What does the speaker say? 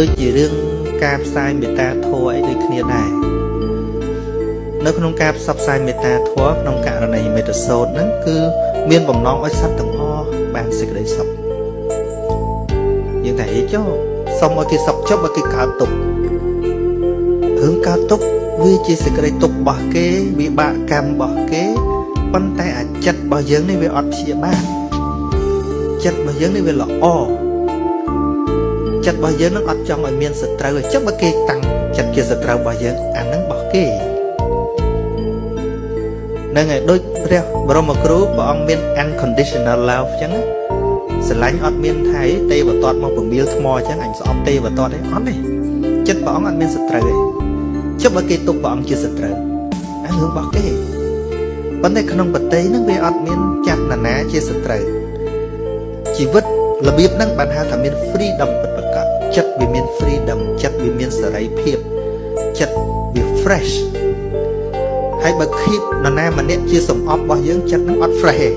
ដូចជារឿងការផ្សាយមេត្តាធម៌អីដូចគ្នាដែរនៅក្នុងការផ្សព្វផ្សាយមេត្តាធម៌ក្នុងករណីមេត្តាសូត្រហ្នឹងគឺមានបំណងឲ្យសត្វទាំងអស់បានសេចក្តីសុខយើងតែអីចុះសុំឲ្យគេសុខចុះបើគេកើតទុក្ខរឿងកើតទុក្ខវាជាសេចក្តីទុក្ខរបស់គេវិបាកកម្មរបស់គេប៉ុន្តែអាចិត្តរបស់យើងនេះវាអត់ព្យាបាលចិត្តរបស់យើងនេះវាល្អចិត្តរបស់យើងនឹងអត់ចង់ឲ្យមានសត្រូវអញ្ចឹងបើគេតាំងចិត្តជាសត្រូវរបស់យើងអានឹងរបស់គេនឹងឯដូចព្រះបរមគ្រូព្រះអង្គមាន unconditional love អញ្ចឹងស្រឡាញ់អត់មានថៃទេវតាមកពមៀលថ្មអញ្ចឹងអញស្អប់ទេវតាទេអត់ទេចិត្តព្រះអង្គអត់មានសត្រូវទេចុះបើគេទុកព្រះអង្គជាសត្រូវអារឿងរបស់គេប៉ុន្តែក្នុងប្រទេសហ្នឹងវាអត់មានចាត់ណាជាសត្រូវជីវិតរបៀបហ្នឹងបានហៅថាមាន freedom ពិតប្រាកដចិត្តវាមាន freedom ចិត្តវាមានសេរីភាពចិត្តវា fresh ហើយបើ keep នរណាម្នាក់ជាសំអប់របស់យើងចិត្តហ្នឹងអត់ fresh ទេ